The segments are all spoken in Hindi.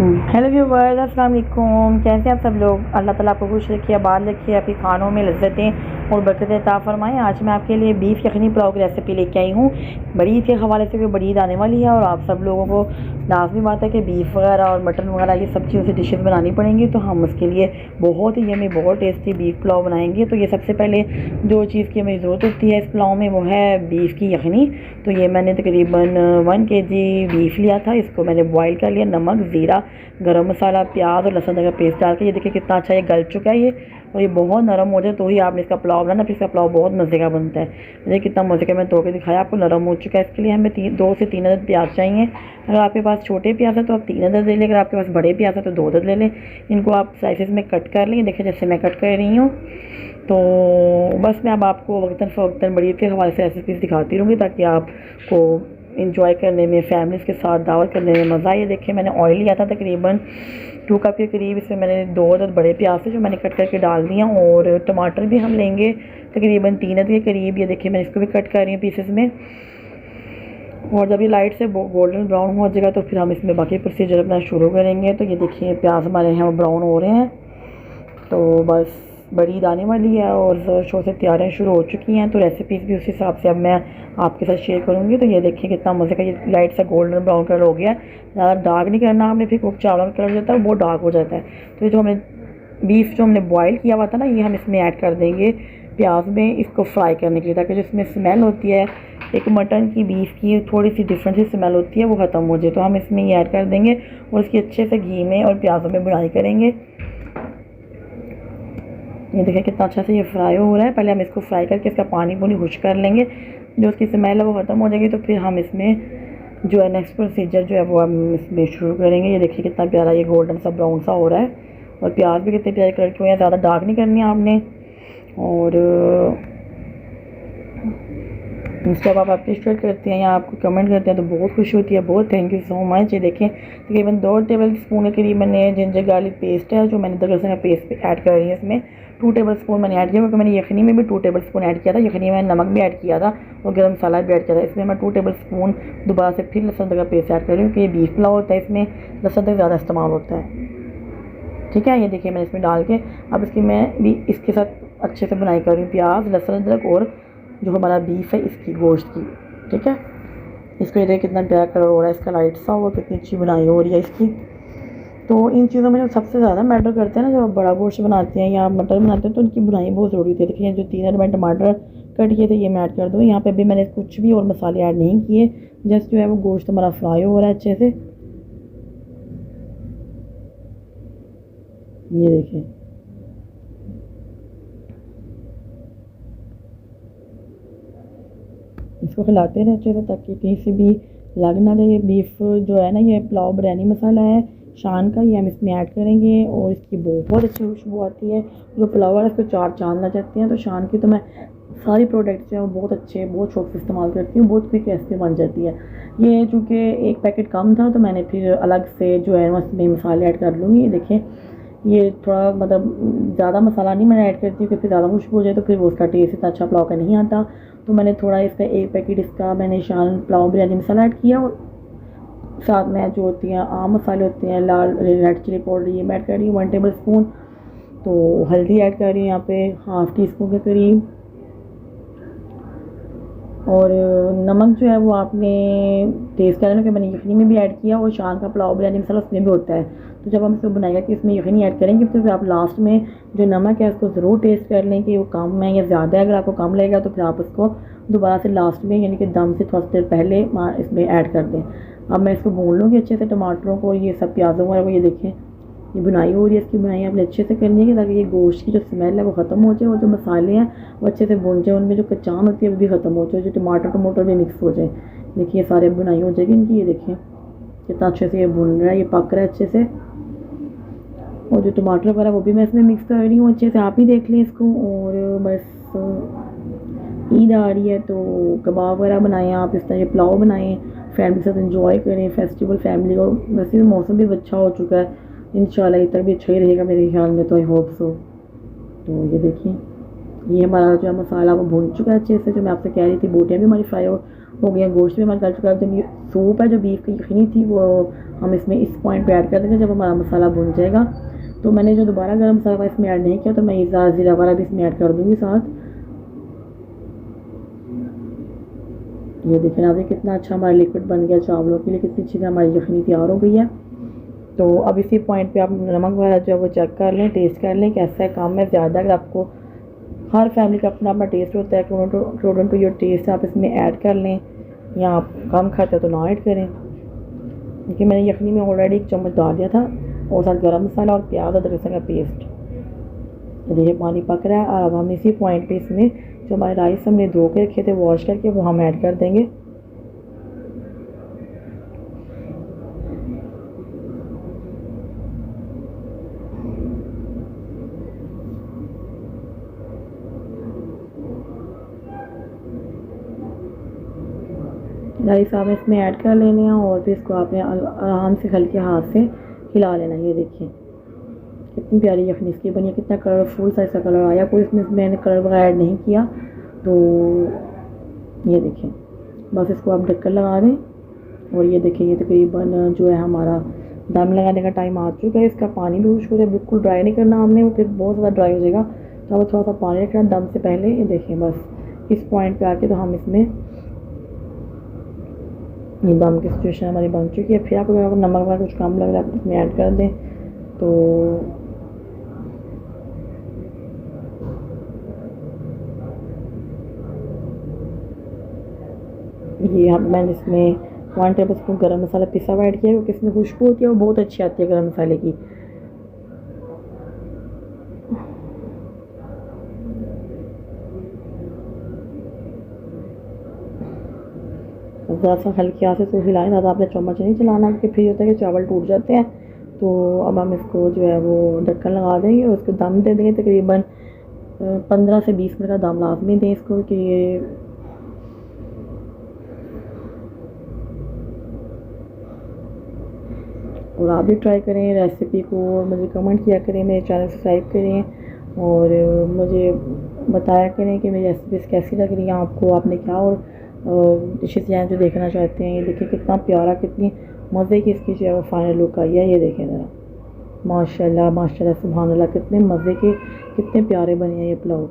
हेलो व्यूवर्स, अस्सलाम वालेकुम। कैसे हैं आप सब लोग? अल्लाह ताला आपको खुश रखिए, आबाद रखिए, आपकी खानों में लज्जतें और बरकतें अता फरमाएं। आज मैं आपके लिए बीफ यखनी पुलाव की रेसिपी लेके आई हूँ। बड़ी ईद के हवाले से भी बड़ी ईद आने वाली है और आप सब लोगों को लाजमी बात है कि बीफ वगैरह और मटन वगैरह ये सब चीज़ों से डिशेस बनानी पड़ेंगी। तो हम उसके लिए बहुत ही यमी, बहुत टेस्टी बीफ पुलाव बनाएंगे। तो ये सबसे पहले जो चीज़ की हमें ज़रूरत होती है इस पुलाव में, वो है बीफ की यखनी। तो ये मैंने तकरीबन 1 kg बीफ लिया था। इसको मैंने बॉईल कर लिया, नमक, ज़ीरा, गरम मसाला, प्याज और लहसुन का पेस्ट डाल के। ये देखिए कितना अच्छा ये गल चुका है ये, और ये बहुत नरम हो जाए तो ही आपने इसका पुलाव बनाना, फिर इसका पुलाव बहुत मज़े का बनता है। देखिए कितना मज़े का, मैं तोड़ के दिखाया आपको, नरम हो चुका है। इसके लिए हमें 2 से 3 अदद प्याज चाहिए। अगर आपके पास छोटे प्याज है तो आप 3 अदद ले लें, अगर आपके पास बड़े प्याज है तो 2 अदद ले लें। इनको आप स्लाइसेस में कट कर लें, देखिए जैसे मैं कट कर रही हूँ। तो बस मैं अब आपको वक्तन फ़वक्तन बड़ी के हवाले से रेसिपीज़ दिखाती रहूँगी ताकि आपको इंजॉय करने में, फैमिलीज़ के साथ दावत करने में मज़ा। ये देखिए मैंने ऑयल लिया था तकरीबन 2 कप के करीब। इसमें मैंने 2 अदद बड़े प्याज थे जो मैंने कट करके डाल दिया, और टमाटर भी हम लेंगे तकरीबन 3 अदद के करीब। ये देखिए मैं इसको भी कट कर रही हूँ पीसेस में। और जब ये लाइट से गोल्डन ब्राउन हो जाएगा तो फिर हम इसमें बाकी प्रोसीजर अपना शुरू करेंगे। तो ये देखिए प्याज हमारे हैं वो ब्राउन हो रहे हैं। तो बस बड़ी ईद आने वाली है और ज़ोर शोर से तैयारियाँ शुरू हो चुकी हैं। तो रेसिपीज़ भी उस हिसाब से अब मैं आपके साथ शेयर करूँगी। तो ये देखिए कितना मज़े का ये लाइट सा गोल्डन ब्राउन कलर हो गया। ज़्यादा डार्क नहीं करना आपने, फिर कुक चावल का कलर जाता है वो डार्क हो जाता है। तो ये जो हमने बीफ जो हमने बॉयल किया हुआ था ना, ये हम इसमें ऐड कर देंगे प्याज में, इसको फ्राई करने के लिए, ताकि जो इसमें स्मेल होती है एक मटन की, बीफ की थोड़ी सी डिफरेंट सी स्मेल होती है, वो ख़त्म हो जाए। तो हम इसमें ये ऐड कर देंगे और इसकी अच्छे से घी में और प्याज़ों में बुनाई करेंगे। ये देखिए कितना अच्छा से ये फ्राई हो रहा है। पहले हम इसको फ्राई करके इसका पानी पूनी खुश कर लेंगे, जो उसकी स्मेल है वो ख़त्म हो जाएगी। तो फिर हम इसमें जो है नेक्स्ट प्रोसीजर जो है वो हम इसमें शुरू करेंगे। ये देखिए कितना प्यारा ये गोल्डन सा ब्राउन सा हो रहा है, और प्याज भी कितने प्यारे कलर के हुए हैं। ज़्यादा डार्क नहीं करनी है आपने। और जब आप अप्रिशिएट करते हैं या आपको कमेंट करते हैं तो बहुत खुशी होती है, बहुत थैंक यू सो मच। ये देखें तकरीबन 2 टेबल स्पून के करीब मैंने जिंजर गार्लिक पेस्ट है जो मैंने दरअसल का पेस्ट ऐड कर रही है इसमें। 2 टेबल स्पून मैंने ऐड किया, क्योंकि मैंने यखनी में भी 2 टेबल स्पून ऐड किया था। यखनी में नमक भी ऐड किया था और गर्म मसाला भी ऐड किया था। इसमें मैं 2 टेबल स्पून दोबारा से फिर लहसुन का पेस्ट ऐड कर रही हूँ, क्योंकि ये बीफ पुलाव होता है, इसमें लहसुन का ज़्यादा इस्तेमाल होता है। ठीक है, ये देखिए मैंने इसमें डाल के अब इसकी मैं भी इसके साथ अच्छे से बुनाई कर रही हूँ, प्याज, लहसुन, अदरक और जो हमारा बीफ है इसकी गोश्त की। ठीक है, इसको ये देखिए कितना प्यारा कलर हो रहा है इसका, लाइट सा, और कितनी अच्छी बुनाई हो रही है इसकी। तो इन चीज़ों में जो सबसे ज़्यादा मैटर करते हैं ना, जब आप बड़ा गोश्त बनाते हैं या मटन बनाते हैं तो उनकी बुनाई बहुत ज़रूरी होती है। देखिए जो 3 मैंने टमाटर कट किए थे ये मैं ऐड कर दूँ। यहाँ पे भी मैंने कुछ भी और मसाले ऐड नहीं किए, जस्ट जो है वो गोश्त हमारा फ्राई हो रहा है अच्छे से। ये देखिए इसको खिलाते रहे अच्छे से ताकि कहीं से भी लग ना जाए। बीफ जो है ना, ये पुलाव बिरयानी मसाला है शान का, ये हम इसमें ऐड करेंगे और इसकी बहुत अच्छी खुशबू आती है। जो पुलाव है इसको 4 चांद लग जाते हैं। तो शान की तो मैं सारी प्रोडक्ट्स जो है वो बहुत अच्छे, बहुत शौक से इस्तेमाल करती हूँ, बहुत क्विक रेसिपी बन जाती है। ये चूँकि एक पैकेट कम था तो मैंने फिर अलग से जो है उसमें मसाले ऐड कर लूँगी। देखें ये थोड़ा मतलब ज़्यादा मसाला नहीं मैंने ऐड करती हूँ, क्योंकि ज़्यादा खुशबू हो जाए तो फिर वो उसका टेस्ट इतना अच्छा पुलाव का नहीं आता। तो मैंने थोड़ा इसका 1 पैकेट इसका मैंने शान पुलाव बिरयानी मसाला ऐड किया, और साथ में जो होती हैं आम मसाले होते हैं, लाल रेड चिली पाउडर, ये मैं ऐड कर रही हूँ 1 टेबल स्पून। तो हल्दी ऐड कर रही हूँ यहाँ पे ½ टीस्पून के करीब, और नमक जो है वो आपने टेस्ट कर लेना, कि मैंने यखनी में भी ऐड किया और शान का पुलाव बिरयानी मसाला उसमें भी होता है। तो जब हम इसको बनाएगा कि इसमें यखनी ऐड करेंगे तो फिर आप लास्ट में जो नमक है उसको ज़रूर टेस्ट कर लें कि वो कम है या ज़्यादा है। अगर आपको कम लगेगा तो फिर आप उसको दोबारा से लास्ट में, यानी कि दम से थोड़ा देर पहले इसमें ऐड कर दें। अब मैं इसको भून लूँगी अच्छे से, टमाटरों को, ये सब प्याज़ों को। ये देखें ये बुनाई हो रही है, इसकी बुनाई आपने अच्छे से करनी है ताकि ये गोश्त की जो स्मेल है वो ख़त्म हो जाए, और जो मसाले हैं वो अच्छे से भुन जाए, उनमें जो कच्चान होती है वो भी ख़त्म हो जाए, जो टमाटर भी मिक्स हो जाए। देखिए सारे बुनाई हो जाएगी इनकी। ये देखिए कितना अच्छे से ये भुन रहा है, ये पक रहा है अच्छे से। और जो टमाटर वगैरह वो भी मैं इसमें मिक्स कर रही हूँ अच्छे से, आप ही देख लें इसको। और बस ईद आ रही है तो कबाब वगैरह बनाएं, आप इस तरह के पुलाव बनाएं, फैमिली के साथ एंजॉय करें फेस्टिवल फैमिली। और वैसे भी मौसम भी अच्छा हो चुका है, इंशाल्लाह ईद तक भी अच्छा ही रहेगा मेरे ख्याल में, तो आई होप सो। तो ये देखिए ये हमारा जो है मसाला वो भून चुका है अच्छे से। जो मैं आपसे कह रही थी बोटियाँ भी हमारी फ्राई हो गया। गोश्त भी हमारा गल चुका है। जब ये सूप है जो बीफ की यखनी थी वो हम इसमें इस पॉइंट पे ऐड कर देंगे जब हमारा मसाला भुन जाएगा। तो मैंने जो दोबारा गर्म मसाला इसमें ऐड नहीं किया, तो मैं ज़ीरा वगैरह भी इसमें ऐड कर दूँगी साथ। ये देखें ना, कितना अच्छा हमारा लिक्विड बन गया चावलों के लिए, कितनी अच्छी हमारी यखनी तैयार हो गई है। तो अब इसी पॉइंट पे आप नमक वगैरह जो है वो चेक कर लें, टेस्ट कर लें कैसा है, कम है ज़्यादा। अगर आपको हर फैमिली का अपना अपना टेस्ट होता है, अकॉर्डिंग टू योर टेस्ट आप इसमें ऐड कर लें, या आप कम खाते हो तो ना ऐड करें। क्योंकि मैंने यखनी में ऑलरेडी 1 चम्मच डाल दिया था, और साथ गरम मसाला और प्याज अदरक लहसुन का पेस्ट। देखिए पानी पक रहा है। और अब हम इसी पॉइंट पे इसमें जो हमारे राइस हमने धो के रखे थे वॉश करके वो हम ऐड कर देंगे। राइस आपने इसमें ऐड कर लेने हैं और फिर इसको आपने आराम से हल्के हाथ से हिला लेना। ये देखिए कितनी प्यारी यखनी इसकी बनी है, कितना कलरफुल सा इसका कलर आया। कोई इसमें मैंने कलर वगैरह ऐड नहीं किया। तो ये देखिए, बस इसको आप ढक्कन लगा दें। और ये देखिए ये तकरीबन जो है हमारा दम लगाने का टाइम आ चुका है। इसका पानी भी खुश्क हो जाए, बिल्कुल ड्राई नहीं करना हमने, वो फिर बहुत ज़्यादा ड्राई हो जाएगा। तो अब थोड़ा सा पानी रखना दम से पहले। ये देखिए बस इस पॉइंट पे आके तो हम इसमें ये दम की सिचुएशन हमारी बन चुकी है। फिर आपको अगर नमक वगैरह कुछ कम लग रहा है आप इसमें ऐड कर दें। तो ये हम मैंने इसमें 1 टेबल स्पून गर्म मसाला पिसा हुआ ऐड किया, क्योंकि इसमें खुशबू होती है वो बहुत अच्छी आती है गर्म मसाले की। ज़रा सा हल्के हाथ से तो हिलाएं, ज़्यादा आपने चम्मच नहीं चलाना, क्योंकि फिर होता है कि चावल टूट जाते हैं। तो अब हम इसको जो है वो ढक्कन लगा देंगे और उसको दम दे देंगे। तकरीबन 15 से 20 मिनट का दम लाजमी दें इसको, कि ये और आप भी ट्राई करें रेसिपी को और मुझे कमेंट किया करें, मेरे चैनल सब्सक्राइब करें और मुझे बताया करें कि मेरी रेसिपीज़ कैसी लग रही हैं आपको, आपने क्या और डिशेज़ हैं जो देखना चाहते हैं। ये देखिए कितना प्यारा, कितनी मज़े की इसकी जो है वो फाइनल लुक आई है। ये देखें ज़रा, माशाल्लाह माशाल्लाह सुभान अल्लाह, कितने मज़े के कितने प्यारे बने हैं ये पुलाव।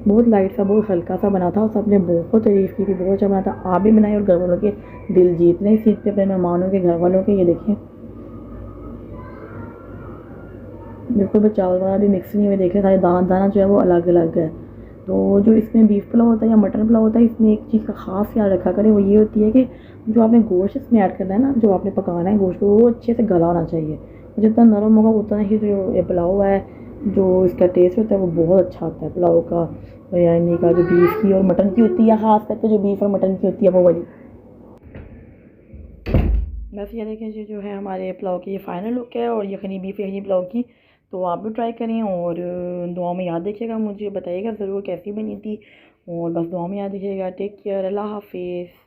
बहुत लाइट सा, बहुत हल्का सा बना था और सबने बहुत तारीफ़ की थी, बहुत अच्छा बना था। आप भी बनाए और घर वालों के दिल जीतने सीखते अपने मेहमानों के, घर वालों के। ये देखें बिल्कुल भी चावल वाला भी मिक्स नहीं हुए, देख रहे सारे दाना दाना जो है वो अलग अलग है। तो जो इसमें बीफ पुलाव होता है या मटन पुलाव होता है, इसमें एक चीज़ का ख़ास ख्याल रखा करें, वो ये होती है कि जो आपने गोश्त इसमें ऐड करना है ना, जो आपने पकाना है गोश्त को, वो अच्छे से गला होना चाहिए। जितना नरम होगा उतना ही जो ये पुलाव है, जो इसका टेस्ट होता है वो बहुत अच्छा आता है पुलाव का, यानी का जो बीफ की और मटन की होती है, ख़ास करके जो बीफ और मटन की होती है वो वाली। बस ये देखें जी, जो है हमारे पुलाव की ये फाइनल लुक है, और यखनी बीफ यखनी पुलाव की। तो आप भी ट्राई करें और दुआ में याद रखिएगा, मुझे बताइएगा ज़रूर कैसी बनी थी। और बस दुआ में याद रखिएगा। टेक केयर, अल्लाह हाफिज़।